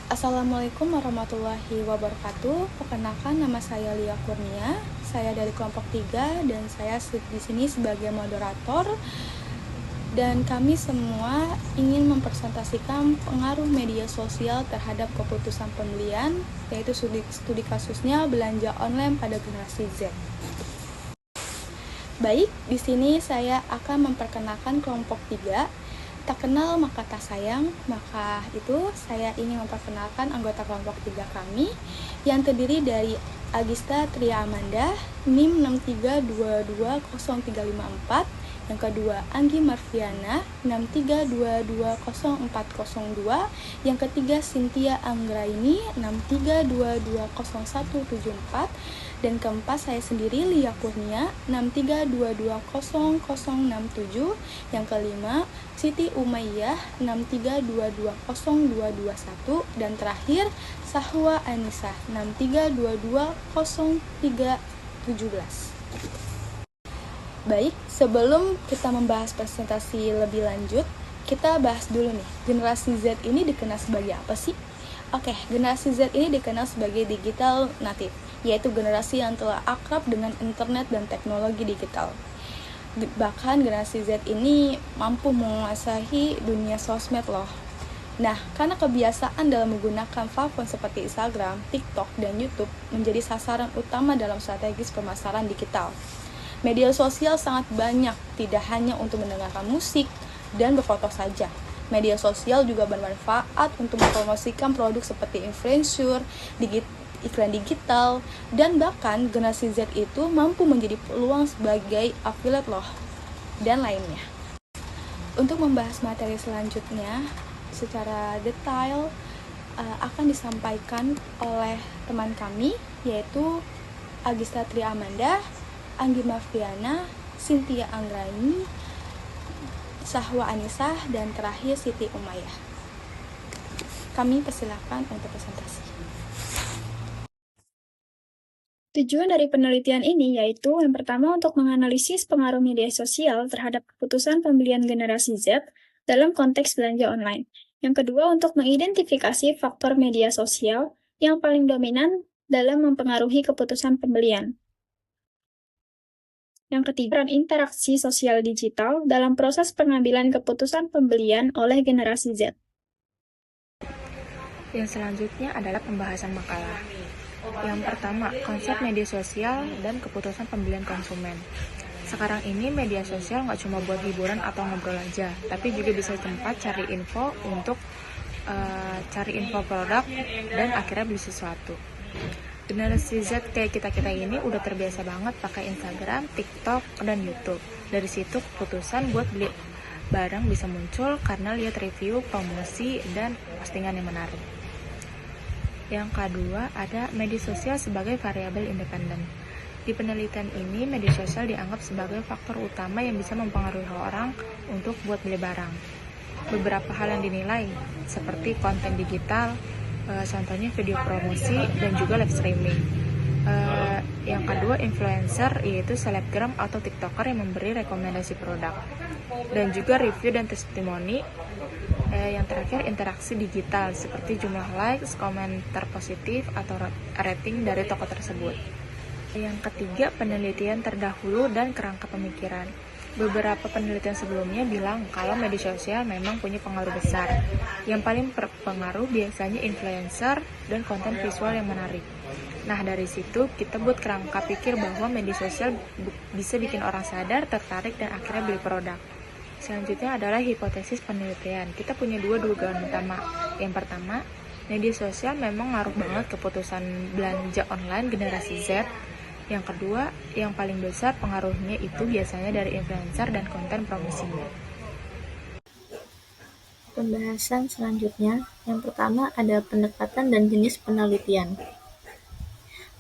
Assalamualaikum warahmatullahi wabarakatuh. Perkenalkan, nama saya Lia Kurnia. Saya dari kelompok 3 dan saya di sini sebagai moderator. Dan kami semua ingin mempresentasikan pengaruh media sosial terhadap keputusan pembelian, yaitu studi kasusnya belanja online pada generasi Z. Baik, di sini saya akan memperkenalkan kelompok 3. Tak kenal maka tak sayang, maka itu saya ingin memperkenalkan anggota kelompok 3 kami yang terdiri dari Agista Tria Amanda, NIM 6322034, yang kedua Anggi Marviana 632200402, yang ketiga Cynthia Anggraini 632200174, dan keempat saya sendiri Lia Kurnia 632200067, yang kelima Siti Umayyah 632200221, dan terakhir Sahwa Anissa 632200317. Baik, sebelum kita membahas presentasi lebih lanjut, kita bahas dulu nih, generasi Z ini dikenal sebagai apa sih? Oke, generasi Z ini dikenal sebagai digital native, yaitu generasi yang telah akrab dengan internet dan teknologi digital. Bahkan generasi Z ini mampu menguasai dunia sosmed loh. Nah, karena kebiasaan dalam menggunakan platform seperti Instagram, TikTok, dan YouTube menjadi sasaran utama dalam strategis pemasaran digital. Media sosial sangat banyak, tidak hanya untuk mendengarkan musik dan berfoto saja. Media sosial juga bermanfaat untuk mempromosikan produk seperti influencer, iklan digital, dan bahkan generasi Z itu mampu menjadi peluang sebagai affiliate loh, dan lainnya. Untuk membahas materi selanjutnya secara detail akan disampaikan oleh teman kami, yaitu Agista Tria Amanda, Anggi Marviana, Cynthia Anggraini, Sahwa Anissa, dan terakhir Siti Umayyah. Kami persilakan untuk presentasi. Tujuan dari penelitian ini yaitu yang pertama untuk menganalisis pengaruh media sosial terhadap keputusan pembelian generasi Z dalam konteks belanja online. Yang kedua untuk mengidentifikasi faktor media sosial yang paling dominan dalam mempengaruhi keputusan pembelian. Yang ketiga, peran interaksi sosial digital dalam proses pengambilan keputusan pembelian oleh generasi Z. Yang selanjutnya adalah pembahasan makalah. Yang pertama, konsep media sosial dan keputusan pembelian konsumen. Sekarang ini media sosial nggak cuma buat hiburan atau ngobrol aja, tapi juga bisa tempat cari info untuk cari info produk dan akhirnya beli sesuatu. Generasi Z kayak kita-kita ini udah terbiasa banget pakai Instagram, TikTok, dan YouTube. Dari situ keputusan buat beli barang bisa muncul karena lihat review, promosi, dan postingan yang menarik. Yang kedua, ada media sosial sebagai variabel independen. Di penelitian ini, media sosial dianggap sebagai faktor utama yang bisa mempengaruhi orang untuk buat beli barang. Beberapa hal yang dinilai, seperti konten digital, contohnya video promosi, dan juga live streaming. Yang kedua, influencer, yaitu selebgram atau tiktoker yang memberi rekomendasi produk. Dan juga review dan testimoni. Yang terakhir, interaksi digital seperti jumlah likes, komentar positif, atau rating dari toko tersebut. Yang ketiga, penelitian terdahulu dan kerangka pemikiran. Beberapa penelitian sebelumnya bilang kalau media sosial memang punya pengaruh besar. Yang paling berpengaruh biasanya influencer dan konten visual yang menarik. Nah, dari situ kita buat kerangka pikir bahwa media sosial bisa bikin orang sadar, tertarik, dan akhirnya beli produk. Selanjutnya adalah hipotesis penelitian. Kita punya dua dugaan utama. Yang pertama, media sosial memang ngaruh banget keputusan belanja online generasi Z. Yang kedua, yang paling besar pengaruhnya itu biasanya dari influencer dan konten promosinya. Pembahasan selanjutnya, yang pertama ada pendekatan dan jenis penelitian.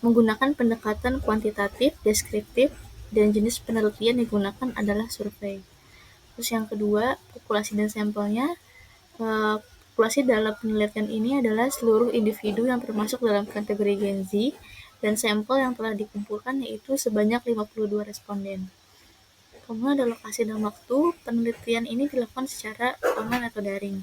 Menggunakan pendekatan kuantitatif, deskriptif, dan jenis penelitian yang digunakan adalah survei. Terus yang kedua, populasi dan sampelnya. Populasi dalam penelitian ini adalah seluruh individu yang termasuk dalam kategori Gen Z, dan sampel yang telah dikumpulkan yaitu sebanyak 52 responden. Kemudian ada lokasi dan waktu. Penelitian ini dilakukan secara online atau daring.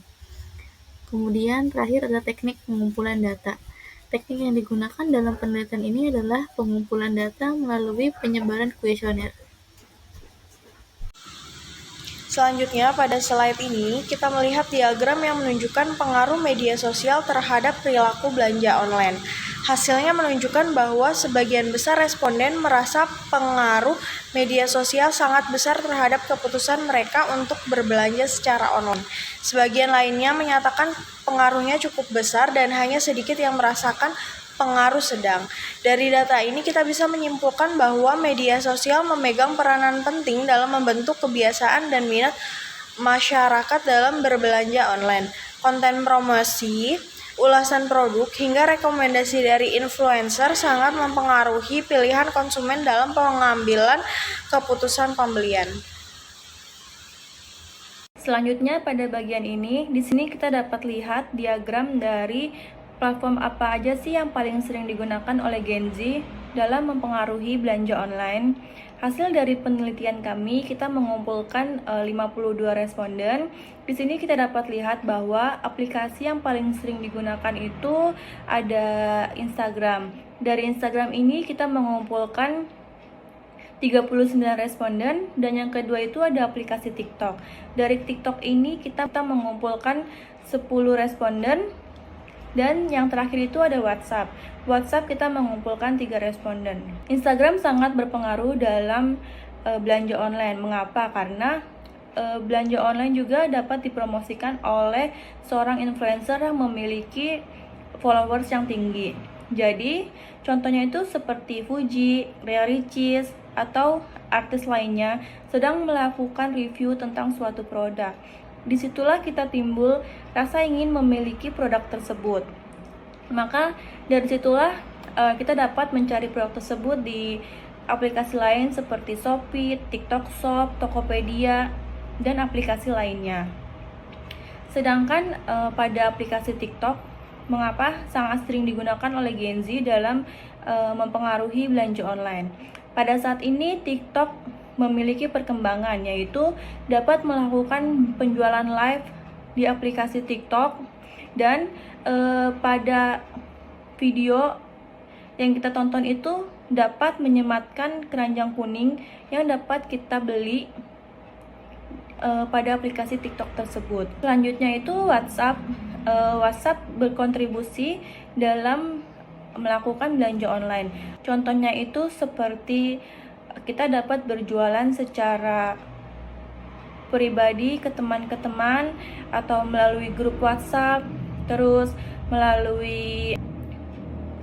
Kemudian terakhir ada teknik pengumpulan data. Teknik yang digunakan dalam penelitian ini adalah pengumpulan data melalui penyebaran kuesioner. Selanjutnya, pada slide ini kita melihat diagram yang menunjukkan pengaruh media sosial terhadap perilaku belanja online. Hasilnya menunjukkan bahwa sebagian besar responden merasa pengaruh media sosial sangat besar terhadap keputusan mereka untuk berbelanja secara online. Sebagian lainnya menyatakan pengaruhnya cukup besar dan hanya sedikit yang merasakan pengaruh sedang. Dari data ini kita bisa menyimpulkan bahwa media sosial memegang peranan penting dalam membentuk kebiasaan dan minat masyarakat dalam berbelanja online. Konten promosi, ulasan produk, hingga rekomendasi dari influencer sangat mempengaruhi pilihan konsumen dalam pengambilan keputusan pembelian. Selanjutnya pada bagian ini, di sini kita dapat lihat diagram dari platform apa aja sih yang paling sering digunakan oleh Gen Z dalam mempengaruhi belanja online. Hasil dari penelitian kami, kita mengumpulkan 52 responden. Di sini kita dapat lihat bahwa aplikasi yang paling sering digunakan itu ada Instagram. Dari Instagram ini kita mengumpulkan 39 responden, dan yang kedua itu ada aplikasi TikTok. Dari TikTok ini kita mengumpulkan 10 responden, dan yang terakhir itu ada WhatsApp. WhatsApp kita mengumpulkan 3 responden. Instagram sangat berpengaruh dalam belanja online. Mengapa? Karena belanja online juga dapat dipromosikan oleh seorang influencer yang memiliki followers yang tinggi. Jadi, contohnya itu seperti Fuji, Ria Ricis, atau artis lainnya sedang melakukan review tentang suatu produk. Disitulah kita timbul rasa ingin memiliki produk tersebut. Maka dari situlah kita dapat mencari produk tersebut di aplikasi lain seperti Shopee, TikTok Shop, Tokopedia, dan aplikasi lainnya. Sedangkan pada aplikasi TikTok, mengapa sangat sering digunakan oleh Gen Z dalam mempengaruhi belanja online? Pada saat ini TikTok memiliki perkembangan, yaitu dapat melakukan penjualan live di aplikasi TikTok, dan pada video yang kita tonton itu dapat menyematkan keranjang kuning yang dapat kita beli pada aplikasi TikTok tersebut. Selanjutnya itu WhatsApp. WhatsApp berkontribusi dalam melakukan belanja online. Contohnya itu seperti kita dapat berjualan secara pribadi ke teman-teman atau melalui grup WhatsApp, terus melalui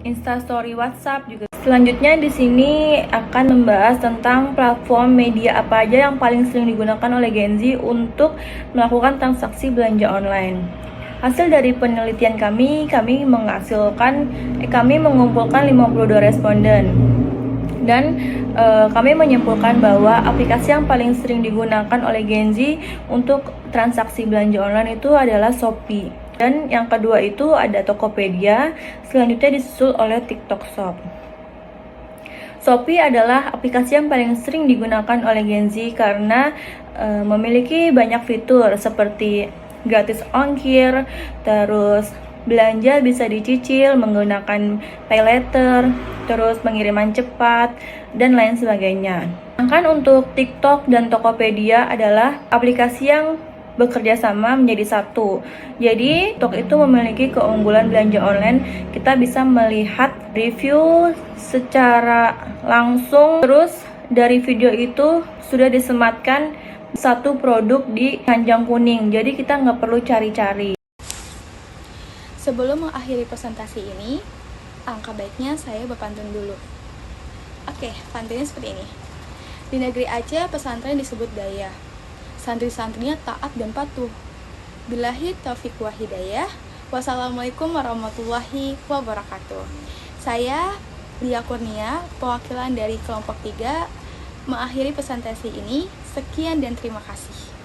Instastory WhatsApp juga. Selanjutnya di sini akan membahas tentang platform media apa aja yang paling sering digunakan oleh Gen Z untuk melakukan transaksi belanja online. Hasil dari penelitian kami mengumpulkan 52 responden. Dan kami menyimpulkan bahwa aplikasi yang paling sering digunakan oleh Gen Z untuk transaksi belanja online itu adalah Shopee. Dan yang kedua itu ada Tokopedia, selanjutnya disusul oleh TikTok Shop. Shopee adalah aplikasi yang paling sering digunakan oleh Gen Z karena memiliki banyak fitur seperti gratis ongkir, terus belanja bisa dicicil menggunakan pay later, terus pengiriman cepat, dan lain sebagainya. Sedangkan untuk TikTok dan Tokopedia adalah aplikasi yang bekerja sama menjadi satu. Jadi, TikTok itu memiliki keunggulan belanja online. Kita bisa melihat review secara langsung, terus dari video itu sudah disematkan satu produk di keranjang kuning. Jadi kita nggak perlu cari-cari. Sebelum mengakhiri presentasi ini, alangkah baiknya saya berpantun dulu. Oke, pantunnya seperti ini. Di negeri Aceh, pesantren disebut Daya. Santri-santrinya taat dan patuh. Billahi taufiq wa hidayah. Wassalamualaikum warahmatullahi wabarakatuh. Saya Lia Kurnia, perwakilan dari kelompok 3, mengakhiri presentasi ini. Sekian dan terima kasih.